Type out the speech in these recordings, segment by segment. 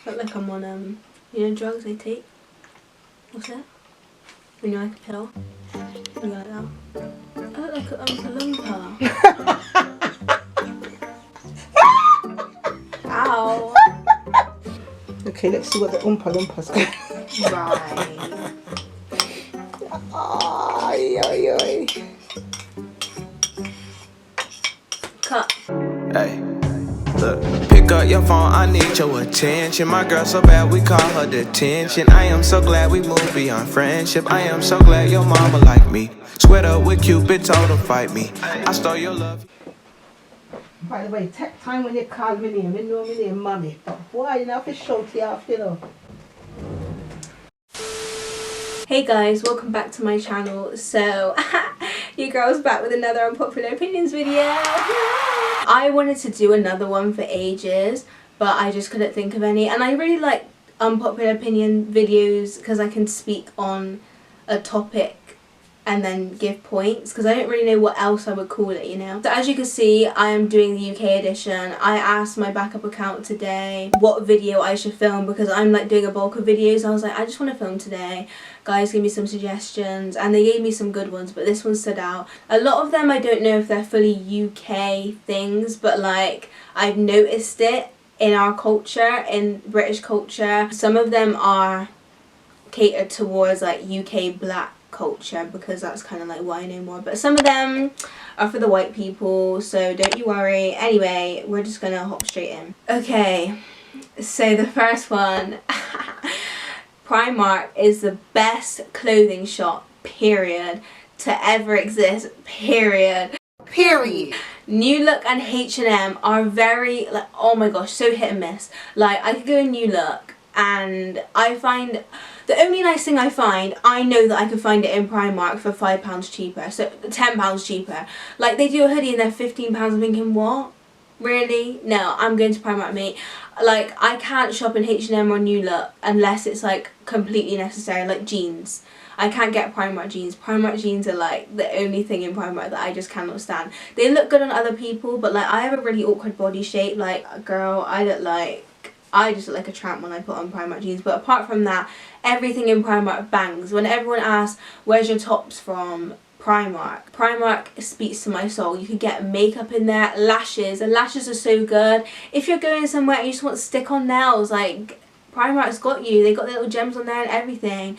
Look like I'm on you know drugs I take? What's that? When you're like a pill? You like that? I look like a Oompa Loompa. Ow. Okay, let's see what the Oompa Loompas got. Right. Ay, ay, ay. Cut. Hey, look, pick up your phone, I need your attention. My girl so bad, we call her detention. I am so glad we moved beyond friendship. I am so glad your mama like me. Sweat up with Cupid, told her fight me. I stole your love. By the way, take time when you call me name. You know me name, mommy. But boy, you know, have to shout you after, you know. Hey guys, welcome back to my channel. So, your girl's back with another unpopular opinions video. I wanted to do another one for ages, but I just couldn't think of any. And I really like unpopular opinion videos because I can speak on a topic and then give points, because I don't really know what else I would call it, you know. So as you can see, I am doing the UK edition. I asked my backup account today what video I should film, because I'm like doing a bulk of videos. I was like, I just want to film today. Guys, give me some suggestions, and they gave me some good ones, but this one stood out. A lot of them I don't know if they're fully UK things, but like I've noticed it in our culture, in British culture. Some of them are catered towards like UK black culture, because that's kind of like what I know more, but some of them are for the white people, so don't you worry. Anyway, we're just gonna hop straight in. Okay, so the first one. Primark is the best clothing shop, period, to ever exist, period. New Look and H&M are very, like, oh my gosh, so hit and miss. Like, I could go in New Look and I find, the only nice thing I find, I know that I could find it in Primark for £5 cheaper, so £10 cheaper. Like, they do a hoodie and they're £15, I'm thinking, what? Really? No, I'm going to Primark, mate. Like, I can't shop in H&M or New Look unless it's like completely necessary, like jeans. I can't get Primark jeans. Primark jeans are like the only thing in Primark that I just cannot stand. They look good on other people, but like I have a really awkward body shape. Like, girl, I just look like a tramp when I put on Primark jeans. But apart from that, everything in Primark bangs. When everyone asks, where's your tops from? Primark. Primark speaks to my soul. You can get makeup in there, lashes. The lashes are so good. If you're going somewhere and you just want stick-on nails, like, Primark's got you. They got the little gems on there and everything.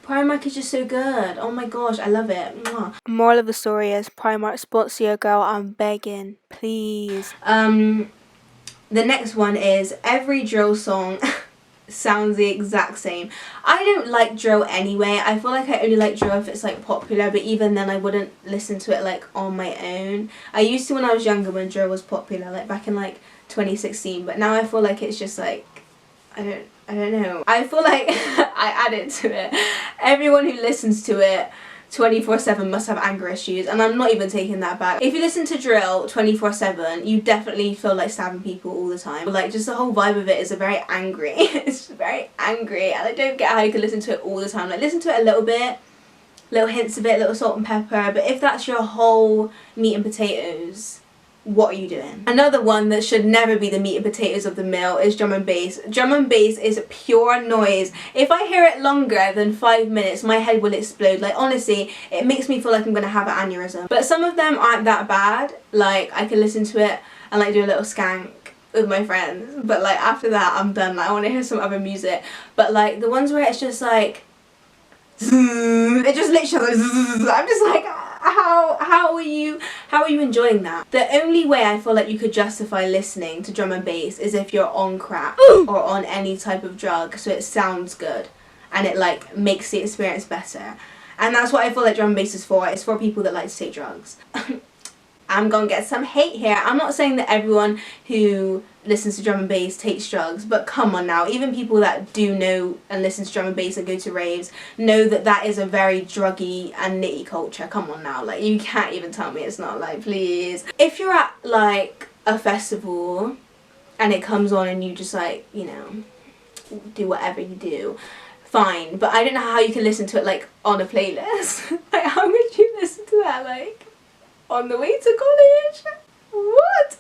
Primark is just so good. Oh my gosh, I love it. Mwah. Moral of the story is Primark sponsor your girl. I'm begging, please. The next one is every drill song sounds the exact same. I don't like drill anyway. I feel like I only like drill if it's like popular, but even then I wouldn't listen to it like on my own. I used to when I was younger, when drill was popular, like back in like 2016, but now I feel like it's just like, I don't know. I feel like I add it to it. Everyone who listens to it 24/7 must have anger issues, and I'm not even taking that back. If you listen to drill 24/7, you definitely feel like stabbing people all the time. Like, just the whole vibe of it is a very angry. It's very angry, and I don't get how you can listen to it all the time. Like, listen to it a little bit, little hints of it, little salt and pepper, but if that's your whole meat and potatoes, what are you doing? Another one that should never be the meat and potatoes of the meal is drum and bass. Drum and bass is pure noise. If I hear it longer than 5 minutes, my head will explode. Like, honestly, it makes me feel like I'm gonna have an aneurysm. But some of them aren't that bad. Like, I can listen to it and like do a little skank with my friends. But like after that, I'm done. Like, I want to hear some other music. But like the ones where it's just like, it just literally, I'm just like, how are you enjoying that? The only way I feel like you could justify listening to drum and bass is if you're on crack or on any type of drug, so it sounds good and it like makes the experience better. And that's what I feel like drum and bass is for. It's for people that like to take drugs. I'm gonna get some hate here. I'm not saying that everyone who listens to drum and bass takes drugs, but come on now, even people that do know and listen to drum and bass and go to raves know that that is a very druggy and nitty culture. Come on now, like, you can't even tell me it's not, like, please. If you're at like a festival and it comes on and you just like, you know, do whatever you do, fine, but I don't know how you can listen to it like on a playlist. Like, how would you listen to that like on the way to college? What?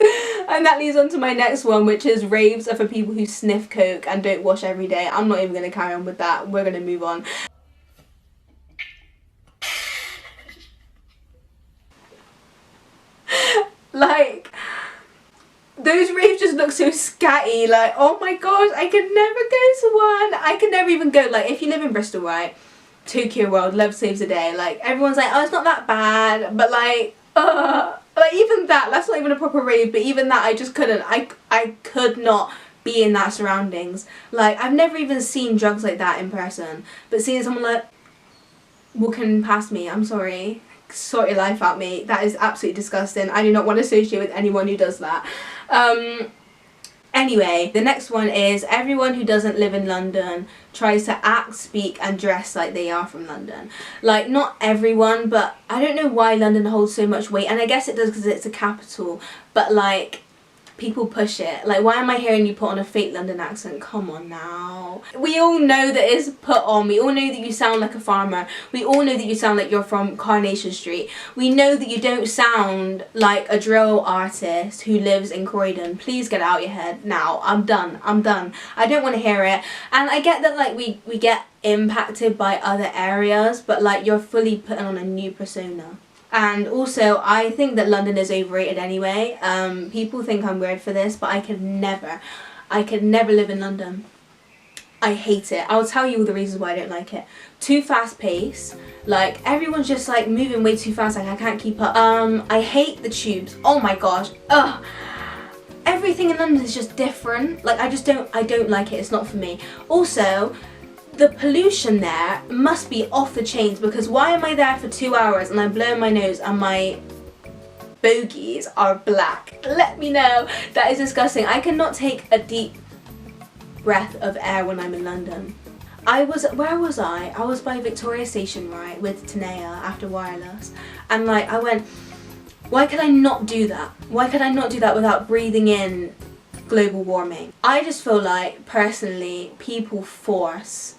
And that leads on to my next one, which is raves are for people who sniff coke and don't wash every day. I'm not even going to carry on with that. We're going to move on. Like, those raves just look so scatty. Like, oh my gosh, I could never go to one. I could never even go. Like, if you live in Bristol, right, Tokyo World, Love Saves the Day, like, everyone's like, oh, it's not that bad, but like even that's not even a proper rave. But even that, I just couldn't. I could not be in that surroundings. Like, I've never even seen drugs like that in person, but seeing someone like walking past me, I'm sorry, sort your life out, mate. That is absolutely disgusting. I do not want to associate with anyone who does that. Anyway, the next one is everyone who doesn't live in London tries to act, speak and dress like they are from London. Like, not everyone, but I don't know why London holds so much weight, and I guess it does because it's a capital, but like, people push it. Like, why am I hearing you put on a fake London accent? Come on now. We all know that it's put on. We all know that you sound like a farmer. We all know that you sound like you're from Carnation Street. We know that you don't sound like a drill artist who lives in Croydon. Please get it out your head now. I'm done. I'm done. I don't want to hear it. And I get that, like, we get impacted by other areas, but like, you're fully putting on a new persona. And also, I think that London is overrated anyway. People think I'm weird for this, but I could never live in London. I hate it. I'll tell you all the reasons why I don't like it. Too fast paced. Like, everyone's just like moving way too fast. Like, I can't keep up. I hate the tubes. Oh my gosh. Ugh. Everything in London is just different. Like, I don't like it. It's not for me. Also, the pollution there must be off the chains, because why am I there for 2 hours and I'm blowing my nose and my bogies are black? Let me know. That is disgusting. I cannot take a deep breath of air when I'm in London. Where was I? I was by Victoria Station, right, with Tanea after Wireless, and like, I went, why could I not do that? Why could I not do that without breathing in global warming? I just feel like, personally, people force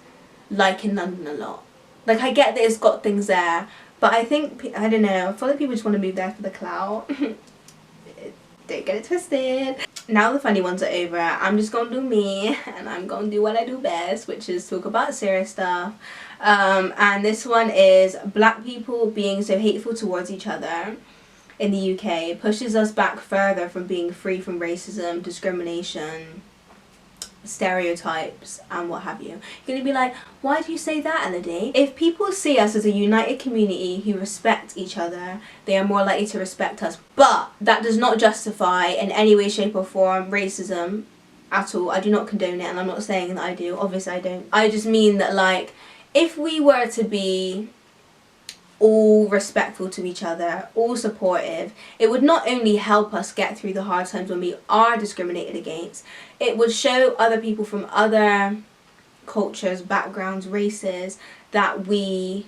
like in London a lot. Like, I get that it's got things there, but I think, I don't know, I feel like people just want to move there for the clout. Don't get it twisted. Now the funny ones are over, I'm just gonna do me, and I'm gonna do what I do best, which is talk about serious stuff. And this one is black people being so hateful towards each other in the UK pushes us back further from being free from racism, discrimination, stereotypes and what have you. You're going to be like, why do you say that, Elodie? If people see us as a united community who respect each other, they are more likely to respect us. But that does not justify in any way, shape or form racism at all. I do not condone it, and I'm not saying that I do. Obviously I don't. I just mean that, like, if we were to be all respectful to each other, all supportive, it would not only help us get through the hard times when we are discriminated against, it would show other people from other cultures, backgrounds, races, that we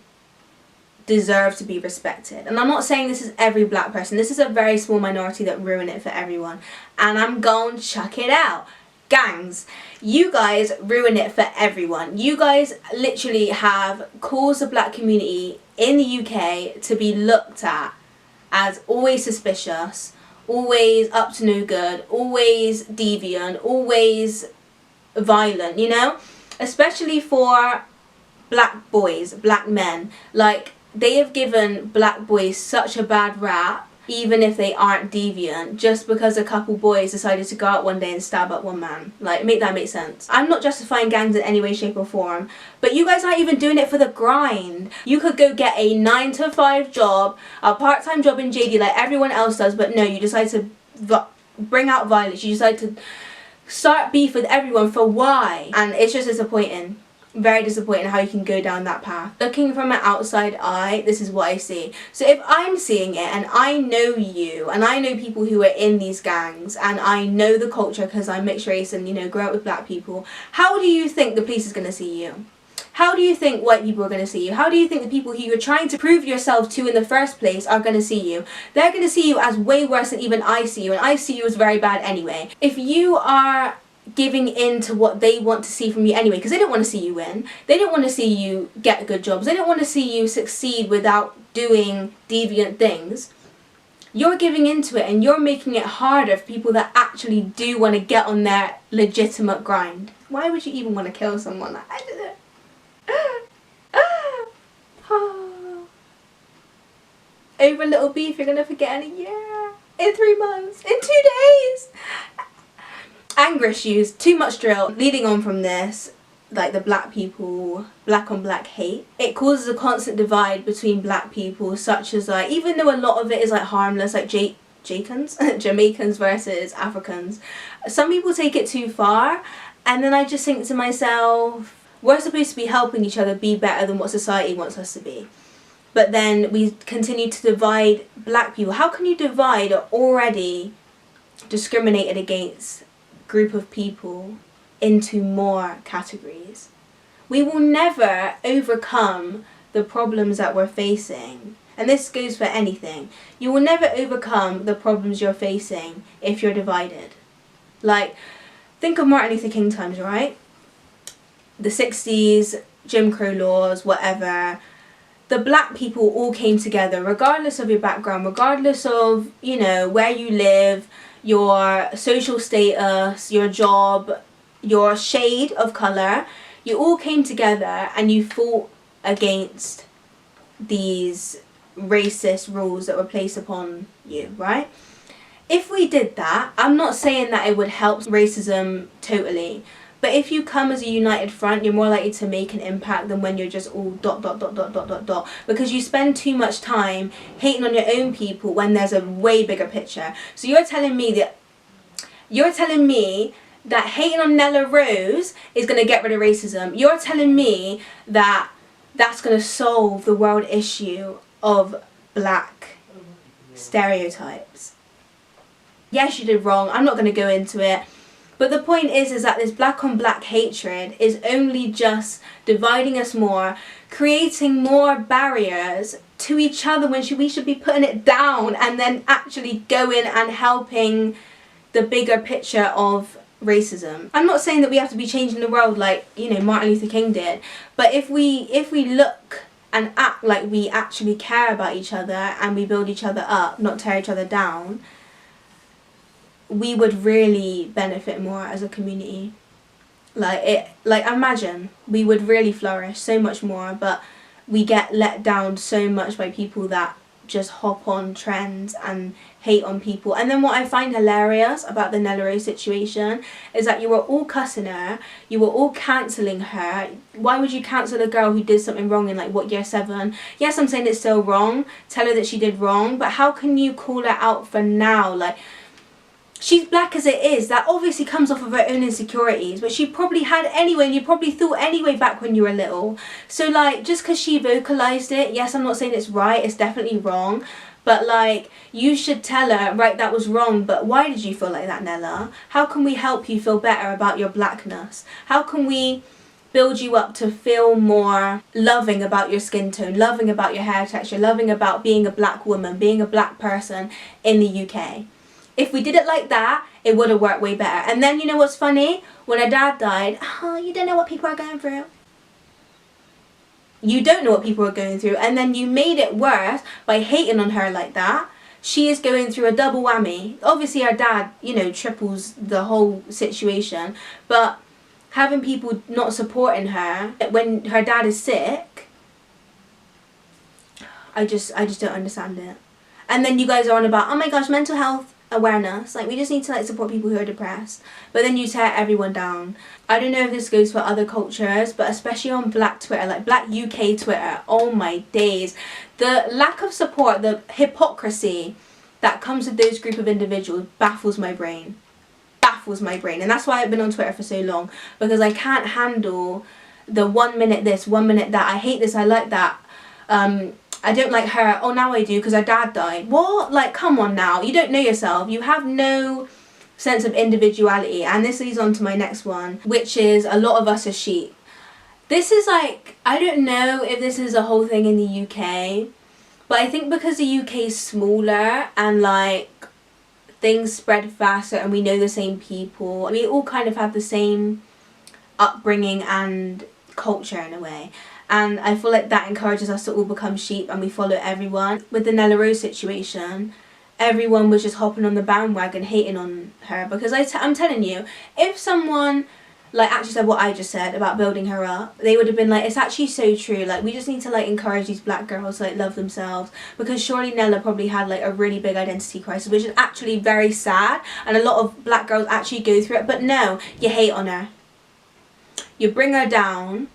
deserve to be respected. And I'm not saying this is every black person. This is a very small minority that ruin it for everyone. And I'm going to chuck it out. Gangs, you guys ruin it for everyone. You guys literally have caused the black community in the UK to be looked at as always suspicious, always up to no good, always deviant, always violent, you know? Especially for black boys, black men. Like, they have given black boys such a bad rap, even if they aren't deviant, just because a couple boys decided to go out one day and stab up one man. Like, make that make sense. I'm not justifying gangs in any way, shape or form, but you guys aren't even doing it for the grind. You could go get a 9-to-5 job, a part-time job in JD like everyone else does, but no, you decide to bring out violence. You decide to start beef with everyone for why? And it's just disappointing. Very disappointing how you can go down that path. Looking from an outside eye, this is what I see. So if I'm seeing it, and I know you, and I know people who are in these gangs, and I know the culture because I'm mixed race and, you know, grew up with black people, how do you think the police is going to see you? How do you think white people are going to see you? How do you think the people who you're trying to prove yourself to in the first place are going to see you? They're going to see you as way worse than even I see you, and I see you as very bad anyway. If you are giving in to what they want to see from you anyway, because they don't want to see you win, they don't want to see you get good jobs, they don't want to see you succeed without doing deviant things, you're giving into it and you're making it harder for people that actually do want to get on their legitimate grind. Why would you even want to kill someone? Like, I don't know. Over a little beef you're gonna forget in a year, in 3 months, in 2 days. Anger issues, too much drill. Leading on from this, like the black people, black on black hate, it causes a constant divide between black people, such as like, even though a lot of it is like harmless, like Jamaicans versus Africans, some people take it too far. And then I just think to myself, we're supposed to be helping each other be better than what society wants us to be. But then we continue to divide black people. How can you divide an already discriminated against group of people into more categories? We will never overcome the problems that we're facing. And this goes for anything. You will never overcome the problems you're facing if you're divided. Like, think of Martin Luther King times, right? The 60s, Jim Crow laws, whatever. The black people all came together, regardless of your background, regardless of, you know, where you live, your social status, your job, your shade of colour. You all came together and you fought against these racist rules that were placed upon you, right? If we did that, I'm not saying that it would help racism totally, but if you come as a united front, you're more likely to make an impact than when you're just all ... because you spend too much time hating on your own people when there's a way bigger picture. So you're telling me that hating on Nella Rose is going to get rid of racism. You're telling me that that's going to solve the world issue of black stereotypes. Yes, you did wrong. I'm not going to go into it. But the point is that this black on black hatred is only just dividing us more, creating more barriers to each other when we should be putting it down and then actually going and helping the bigger picture of racism. I'm not saying that we have to be changing the world like, you know, Martin Luther King did, but if we look and act like we actually care about each other and we build each other up, not tear each other down, we would really benefit more as a community. Like imagine, we would really flourish so much more, but we get let down so much by people that just hop on trends and hate on people. And then what I find hilarious about the Nella Rose situation is that you were all cussing her, you were all cancelling her. Why would you cancel a girl who did something wrong in like what, year 7? Yes, I'm saying it's still wrong, tell her that she did wrong, but how can you call her out for now? Like, she's black as it is. That obviously comes off of her own insecurities, but she probably had anyway, and you probably thought anyway back when you were little. So like, just because she vocalised it, yes, I'm not saying it's right, it's definitely wrong, but like, you should tell her, right, that was wrong, but why did you feel like that, Nella? How can we help you feel better about your blackness? How can we build you up to feel more loving about your skin tone, loving about your hair texture, loving about being a black woman, being a black person in the UK? If we did it like that, it would have worked way better. And then, you know what's funny? When her dad died, oh, you don't know what people are going through. You don't know what people are going through. And then you made it worse by hating on her like that. She is going through a double whammy. Obviously, her dad, you know, triples the whole situation. But having people not supporting her when her dad is sick, I just don't understand it. And then you guys are on about, oh my gosh, mental health awareness, like we just need to like support people who are depressed, but then you tear everyone down. I don't know if this goes for other cultures, but especially on black Twitter, like black UK Twitter, oh my days, the lack of support, the hypocrisy that comes with those group of individuals baffles my brain, and that's why I've been on Twitter for so long, because I can't handle the 1 minute this, 1 minute that, I hate this, I like that, I don't like her, oh now I do because her dad died. What? Like, come on now, you don't know yourself, you have no sense of individuality. And this leads on to my next one, which is a lot of us are sheep. This is like, I don't know if this is a whole thing in the UK, but I think because the UK is smaller and like things spread faster and we know the same people, we all kind of have the same upbringing and culture in a way. And I feel like that encourages us to all become sheep and we follow everyone. With the Nella Rose situation, everyone was just hopping on the bandwagon hating on her. Because I'm telling you, if someone like actually said what I just said about building her up, they would have been like, it's actually so true, like we just need to like encourage these black girls to like love themselves, because surely Nella probably had like a really big identity crisis, which is actually very sad, and a lot of black girls actually go through it. But no, you hate on her, you bring her down,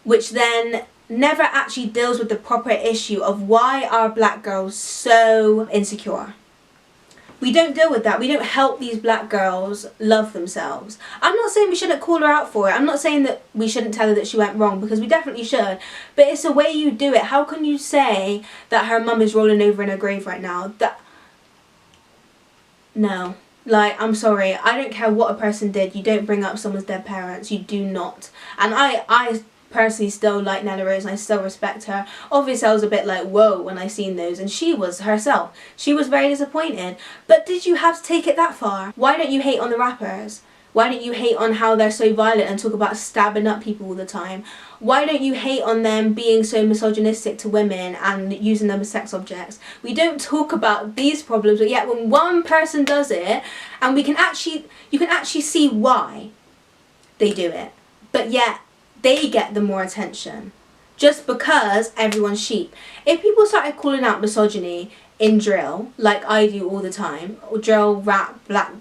which then never actually deals with the proper issue of why are black girls so insecure. We don't deal with that. We don't help these black girls love themselves. I'm not saying we shouldn't call her out for it. I'm not saying that we shouldn't tell her that she went wrong, because we definitely should. But it's the way you do it. How can you say that her mum is rolling over in her grave right now? No. Like, I'm sorry. I don't care what a person did. You don't bring up someone's dead parents. You do not. And I personally still like Nella Rose, and I still respect her. Obviously I was a bit like whoa when I seen those, and she was herself. She was very disappointed. But did you have to take it that far? Why don't you hate on the rappers? Why don't you hate on how they're so violent and talk about stabbing up people all the time? Why don't you hate on them being so misogynistic to women and using them as sex objects? We don't talk about these problems, but yet when one person does it, and you can actually see why they do it, but yet they get the more attention just because everyone's sheep. If people started calling out misogyny in drill, like I do all the time, or drill, rap, black,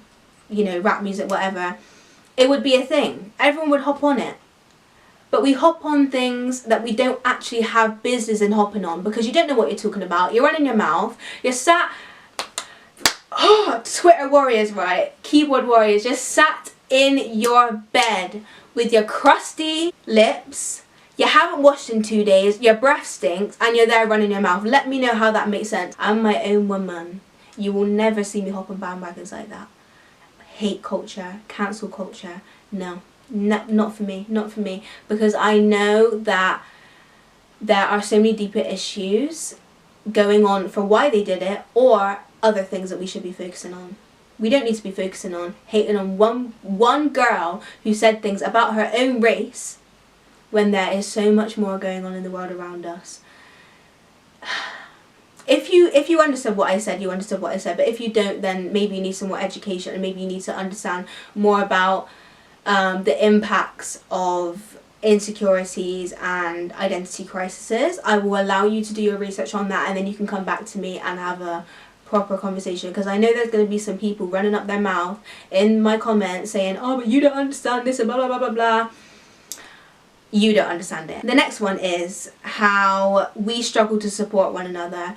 rap music, whatever, it would be a thing. Everyone would hop on it. But we hop on things that we don't actually have business in hopping on, because you don't know what you're talking about. You're running your mouth. You're sat... Twitter warriors, right? Keyboard warriors. Just sat in your bed with your crusty lips, you haven't washed in 2 days, your breath stinks, and you're there running your mouth. Let me know how that makes sense. I'm my own woman. You will never see me hop on bandwagons like that. Hate culture, cancel culture, no, not for me, not for me. Because I know that there are so many deeper issues going on for why they did it, or other things that we should be focusing on. We don't need to be focusing on hating on one girl who said things about her own race, when there is so much more going on in the world around us. If you understood what I said, you understood what I said. But if you don't, then maybe you need some more education, and maybe you need to understand more about the impacts of insecurities and identity crises. I will allow you to do your research on that, and then you can come back to me and have a proper conversation, because I know there's going to be some people running up their mouth in my comments saying, oh, but you don't understand this and blah blah blah blah blah. You don't understand it. The next one is how we struggle to support one another.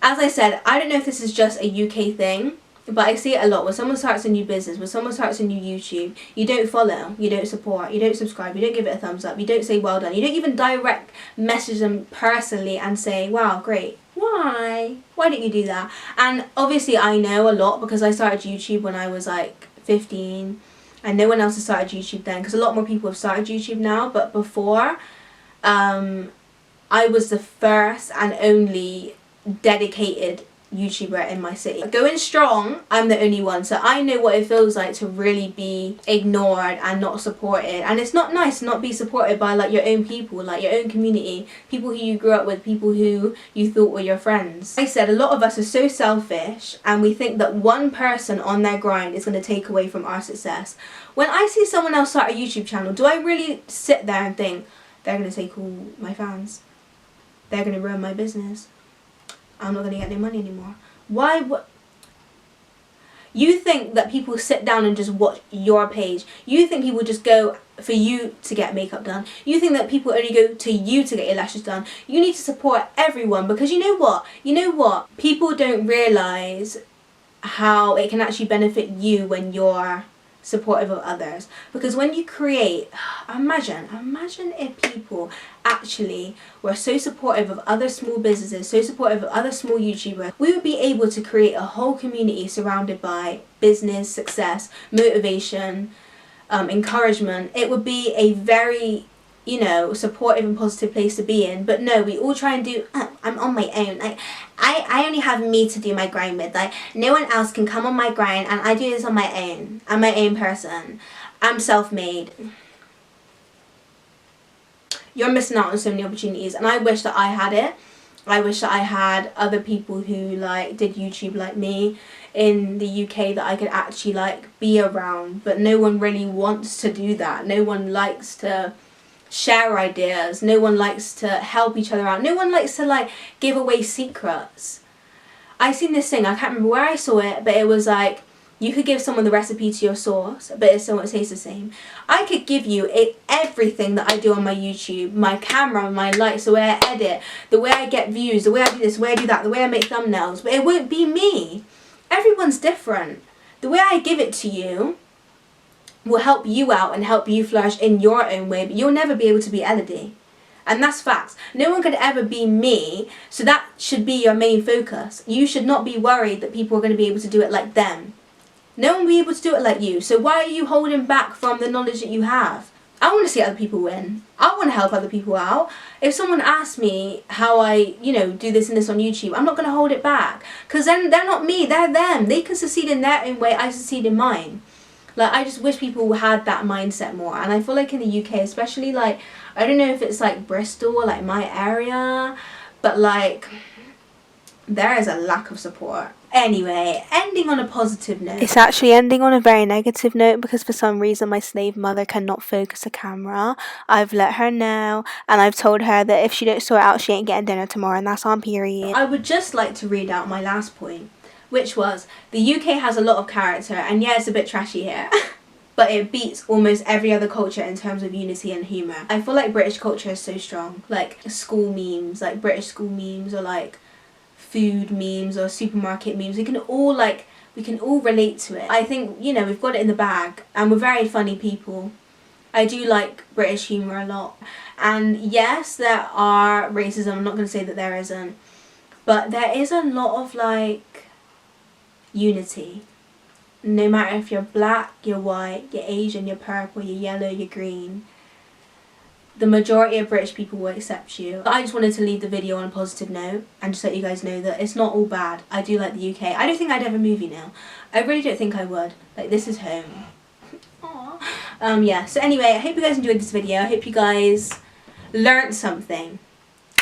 As I said, I don't know if this is just a UK thing, but I see it a lot. When someone starts a new business, when someone starts a new YouTube, you don't follow, you don't support, you don't subscribe, you don't give it a thumbs up, you don't say well done, you don't even direct message them personally and say, wow, great. Why don't you do that? And obviously I know a lot, because I started YouTube when I was like 15, and no one else has started YouTube then, because a lot more people have started YouTube now. But before, I was the first and only dedicated YouTuber in my city. Going strong, I'm the only one, so I know what it feels like to really be ignored and not supported. And it's not nice to not be supported by like your own people, like your own community, people who you grew up with, people who you thought were your friends. Like I said, a lot of us are so selfish, and we think that one person on their grind is going to take away from our success. When I see someone else start a YouTube channel, do I really sit there and think they're going to take all my fans, they're going to ruin my business, I'm not going to get any money anymore? Why? What? You think that people sit down and just watch your page. You think people just go for you to get makeup done. You think that people only go to you to get your lashes done. You need to support everyone, because you know what? People don't realise how it can actually benefit you when you're supportive of others. Because when you create, imagine if people actually were so supportive of other small businesses, so supportive of other small YouTubers, we would be able to create a whole community surrounded by business, success, motivation, encouragement. It would be a very, supportive and positive place to be in. But no, we all try and do, I'm on my own. Like, I only have me to do my grind with. Like, no one else can come on my grind, and I do this on my own. I'm my own person. I'm self-made. You're missing out on so many opportunities, and I wish that I had it. I wish that I had other people who like did YouTube like me in the UK that I could actually like be around, but no one really wants to do that. No one likes to share ideas, no one likes to help each other out, no one likes to like give away secrets. I seen this thing, I can't remember where I saw it, but it was like you could give someone the recipe to your sauce, but it still won't taste the same. I could give you everything that I do on my YouTube, my camera, my lights, the way I edit, the way I get views, the way I do this, the way I do that, the way I make thumbnails, but it won't be me. Everyone's different. The way I give it to you will help you out and help you flourish in your own way, but you'll never be able to be Elodie. And that's facts. No one could ever be me, so that should be your main focus. You should not be worried that people are going to be able to do it like them. No one will be able to do it like you, so why are you holding back from the knowledge that you have? I want to see other people win. I want to help other people out. If someone asks me how I, do this and this on YouTube, I'm not going to hold it back. Because then they're not me, they're them. They can succeed in their own way, I succeed in mine. Like, I just wish people had that mindset more. And I feel like in the UK, especially, like, I don't know if it's, like, Bristol or, like, my area, but, like, there is a lack of support. Anyway, ending on a positive note. It's actually ending on a very negative note because for some reason my slave mother cannot focus a camera. I've let her know and I've told her that if she don't sort it out, she ain't getting dinner tomorrow, and that's on period. I would just like to read out my last point, which was, the UK has a lot of character, and yeah, it's a bit trashy here, but it beats almost every other culture in terms of unity and humour. I feel like British culture is so strong. Like school memes, like British school memes, or like food memes or supermarket memes. We can all relate to it. I think, we've got it in the bag, and we're very funny people. I do like British humour a lot. And yes, there are racism, I'm not going to say that there isn't, but there is a lot of like unity. No matter if you're black, you're white, you're Asian, you're purple, you're yellow, you're green, the majority of British people will accept you. I just wanted to leave the video on a positive note and just let you guys know that it's not all bad. I do like the UK. I don't think I'd ever move now. I really don't think I would. Like, this is home. Aww. Yeah, so anyway, I hope you guys enjoyed this video. I hope you guys learned something.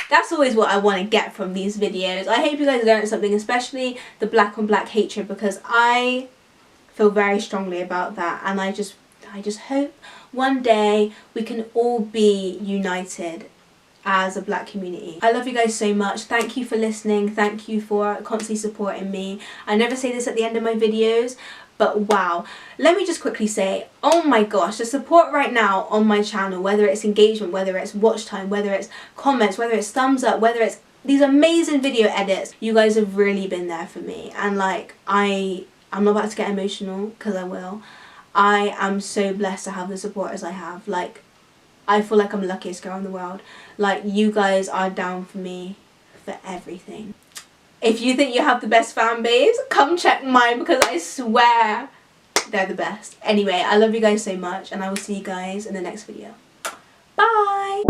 That's always what I want to get from these videos. I hope you guys learned something, especially the black on black hatred, because I feel very strongly about that, and I just hope one day we can all be united as a black community. I love you guys so much. Thank you for listening. Thank you for constantly supporting me. I never say this at the end of my videos, but wow. Let me just quickly say, oh my gosh, the support right now on my channel, whether it's engagement, whether it's watch time, whether it's comments, whether it's thumbs up, whether it's these amazing video edits, you guys have really been there for me. And like, I'm not about to get emotional, because I will. I am so blessed to have the supporters I have. Like, I feel like I'm the luckiest girl in the world. Like, you guys are down for me for everything. If you think you have the best fan base, come check mine, because I swear they're the best. Anyway, I love you guys so much, and I will see you guys in the next video. Bye!